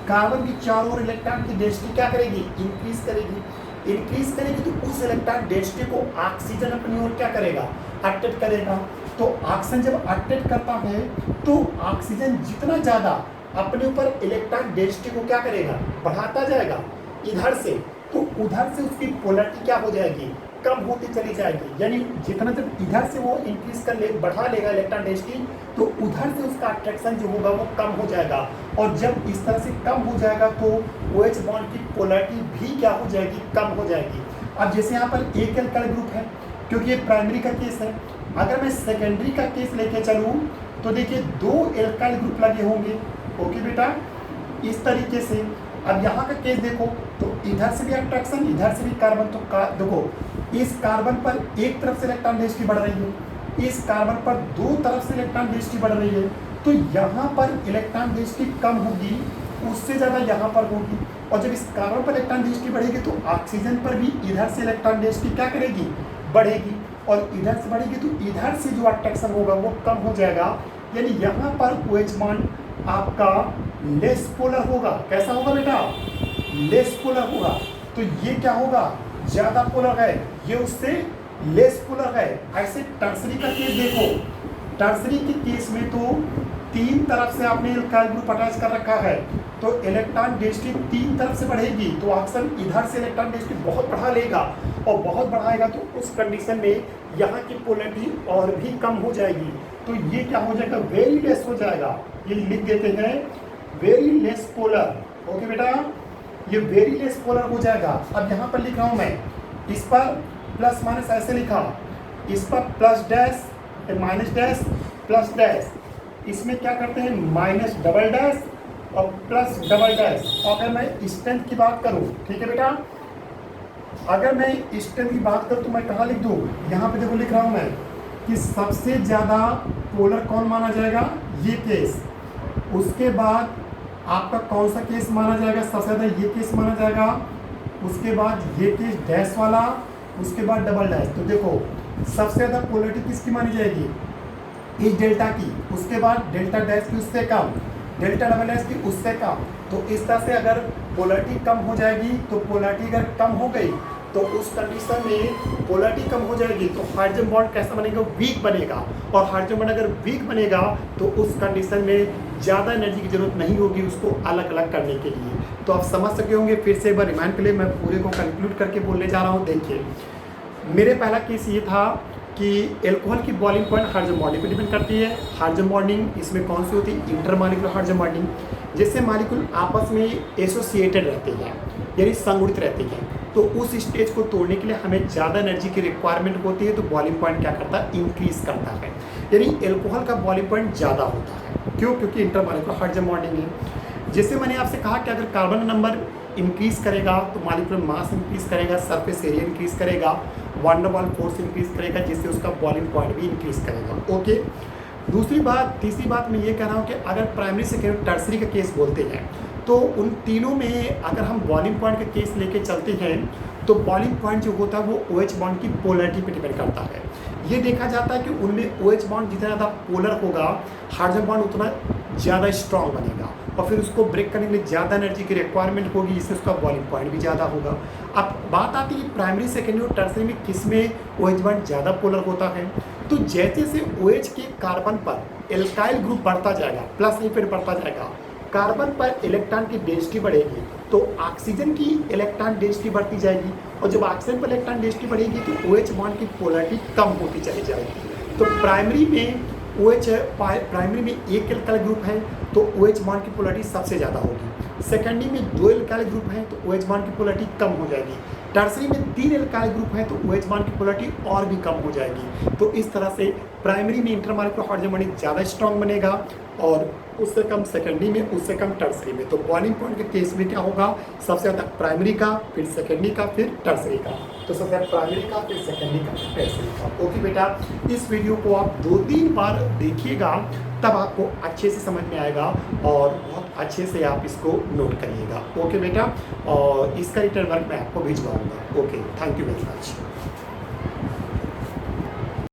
कार्बन की चारों ओर इलेक्ट्रॉन की डेंसिटी क्या करेगी, इंक्रीज करेगी। इंक्रीज करेगी तो उस इलेक्ट्रॉन डेंसिटी को ऑक्सीजन अपनी ओर क्या करेगा, अट्रैक्ट करेगा। तो ऑक्सीजन जब अट्रैक्ट करता है तो ऑक्सीजन जितना ज़्यादा अपने ऊपर इलेक्ट्रॉन डेंसिटी को क्या करेगा, बढ़ाता जाएगा इधर से, तो उधर से उसकी पोलैरिटी क्या हो जाएगी, कम होती चली जाएगी। यानी जितना जब इधर से वो इंक्रीज कर ले, बढ़ा लेगा इलेक्ट्रॉन डेंसिटी, तो उधर से उसका अट्रैक्शन जो होगा वो कम हो जाएगा। और जब इस तरह से कम हो जाएगा तो OH बॉन्ड की पोलैरिटी भी क्या हो जाएगी, कम हो जाएगी। अब जैसे यहाँ पर एक एल्काइल ग्रुप है, क्योंकि ये प्राइमरी का केस है, अगर मैं सेकेंडरी का केस लेके चलूँ तो देखिए दो एल्काइल ग्रुप लगे होंगे। ओके बेटा, इस तरीके से। अब यहाँ का केस देखो तो इधर से भी अट्रैक्शन, इधर से भी कार्बन, तो देखो इस कार्बन पर एक तरफ से इलेक्ट्रॉन डेंसिटी बढ़ रही है, इस कार्बन पर दो तरफ से इलेक्ट्रॉन डेंसिटी बढ़ रही है, तो यहाँ पर इलेक्ट्रॉन डेंसिटी कम होगी, उससे ज़्यादा यहाँ पर होगी। और जब इस कार्बन पर इलेक्ट्रॉन डेंसिटी बढ़ेगी तो ऑक्सीजन पर भी इधर से इलेक्ट्रॉन डेंसिटी क्या करेगी, बढ़ेगी, और इधर से बढ़ेगी तो इधर से जो अट्रैक्शन होगा वो कम हो जाएगा। यानी यहाँ पर OH बॉन्ड आपका लेस पोलर होगा। कैसा होगा बेटा, लेस पोलर होगा। तो ये क्या होगा, ज़्यादा पोलर है, ये उससे लेस पोलर है। ऐसे टर्सरी का केस देखो, टर्सरी के केस में तो तीन तरफ से आपने एल्काइल ग्रुप अटैच कर रखा है तो इलेक्ट्रॉन डेंसिटी तीन तरफ से बढ़ेगी, तो ऑक्सीजन इधर से इलेक्ट्रॉन डेंसिटी बहुत बढ़ा लेगा और बहुत बढ़ाएगा तो उस कंडीशन में यहाँ की पोलैरिटी और भी कम हो जाएगी। तो ये क्या हो जाएगा, वेरी लेस हो जाएगा। ये लिख देते हैं वेरी लेस पोलर। ओके बेटा, ये वेरी लेस पोलर हो जाएगा। अब यहाँ पर लिख रहा हूँ मैं, इस पर प्लस माइनस ऐसे लिखा, इस पर plus dash minus dash plus dash, इसमें क्या करते हैं माइनस डबल डैश और प्लस डबल डैश। अगर मैं स्ट्रेंथ की बात करूं, ठीक है बेटा, अगर मैं स्ट्रेंथ की बात करूं तो मैं कहाँ लिख दूं, यहाँ पे देखो लिख रहा हूं मैं कि सबसे ज़्यादा पोलर कौन माना जाएगा, ये केस। उसके बाद आपका कौन सा केस माना जाएगा, सबसे ज़्यादा ये केस माना जाएगा। उसके बाद ये केस डैश वाला, उसके बाद डबल डैश। तो देखो सबसे ज़्यादा पोलरिटी किसकी मानी जाएगी, इस डेल्टा की, उसके बाद डेल्टा डैश की उससे कम, डेल्टा डबल डैश की उससे कम। तो इस तरह से अगर पोलरिटी कम हो जाएगी तो पोलरिटी अगर कम हो गई तो उस कंडीशन में पोलरिटी कम हो जाएगी तो हाइड्रोजन बॉन्ड कैसा बनेगा, वीक बनेगा। और हाइड्रोजन बॉन्ड अगर वीक बनेगा तो उस कंडीशन में ज़्यादा एनर्जी की जरूरत नहीं होगी उसको अलग अलग करने के लिए। तो आप समझ सके होंगे। फिर से एक बार रिमाइंड के लिए मैं पूरे को कंक्लूड करके बोलने जा रहा हूँ। देखिए मेरे पहला केस ये था कि एल्कोहल की बॉइलिंग पॉइंट हाइड्रोजन बॉन्डिंग पर डिपेंड करती है। हाइड्रोजन बॉन्डिंग इसमें कौन सी होती है, इंटरमॉलिक्यूलर हाइड्रोजन बॉन्डिंग, जिससे मॉलिक्यूल आपस में एसोसिएटेड रहते हैं यानी संगुणित रहते हैं। तो उस स्टेज को तोड़ने के लिए हमें ज़्यादा एनर्जी की रिक्वायरमेंट होती है, तो बॉइलिंग पॉइंट क्या करता है, इंक्रीज करता है। यानी एल्कोहल का बॉइलिंग पॉइंट ज़्यादा होता है। क्यों, क्योंकि इंटरमॉलिक्यूलर हाइड्रोजन बॉन्डिंग है। जैसे मैंने आपसे कहा कि अगर कार्बन नंबर इंक्रीज करेगा तो मॉलिक्यूलर मास इंक्रीज करेगा, सरफेस एरिया इंक्रीज करेगा, वन डबल फोर्स इंक्रीज करेगा, जिससे उसका बॉइलिंग पॉइंट भी इंक्रीज करेगा। ओके, दूसरी बात, तीसरी बात मैं ये कह रहा हूँ कि अगर प्राइमरी सेकेंडरी टर्सरी का केस बोलते हैं तो उन तीनों में अगर हम बॉइलिंग पॉइंट का केस लेके चलते हैं तो बॉइलिंग पॉइंट जो होता है वो OH बॉन्ड की पोलरिटी पे डिपेंड करता है। ये देखा जाता है कि उनमें OH बॉन्ड जितना ज़्यादा पोलर होगा हाइड्रोजन बॉन्ड उतना ज़्यादा स्ट्रॉन्ग बनेगा और फिर उसको ब्रेक करने के लिए ज़्यादा एनर्जी की रिक्वायरमेंट होगी, जिससे उसका बॉइलिंग पॉइंट भी ज़्यादा होगा। अब बात आती है प्राइमरी सेकेंडरी और टर्सरी में किस में OH बॉन्ड ज़्यादा पोलर होता है। तो जैसे जैसे OH के कार्बन पर एल्काइल ग्रुप बढ़ता जाएगा, प्लस नहीं फिर बढ़ता जाएगा, कार्बन पर इलेक्ट्रॉन की डेंसिटी बढ़ेगी तो ऑक्सीजन की इलेक्ट्रॉन डेंसिटी बढ़ती जाएगी और जब ऑक्सीजन पर इलेक्ट्रॉन डेंसिटी बढ़ेगी तो OH बॉन्ड की पोलरिटी कम होती चली जाएगी। तो प्राइमरी में प्राइमरी में एक एल्काइल ग्रुप है तो OH बॉन्ड की पोलरिटी सबसे ज़्यादा होगी। सेकेंडरी में दो एल्काइल ग्रुप है तो OH बॉन्ड की पोलरिटी कम हो जाएगी। टर्सरी में तीन एल्काइल ग्रुप है तो OH बॉन्ड की पोलरिटी और भी कम हो जाएगी। तो इस तरह से प्राइमरी में इंटरमॉलिक्यूलर हाइड्रोजन बॉन्डिंग ज़्यादा स्ट्रॉन्ग बनेगा और उससे कम सेकेंडरी में, उससे कम टर्सरी में। तो बॉइलिंग पॉइंट के केस में क्या होगा, सबसे ज़्यादा प्राइमरी का, फिर सेकेंडरी का, फिर टर्सरी का। तो सबसे ज़्यादा प्राइमरी का, फिर सेकेंडरी का, फिर टर्सरी का। ओके बेटा, इस वीडियो को आप 2-3 बार देखिएगा तब आपको अच्छे से समझ में आएगा और बहुत अच्छे से आप इसको नोट करिएगा। ओके बेटा, और इसका रिटर्न वर्क मैं आपको भिजवाऊंगा। Okay, thank you very much.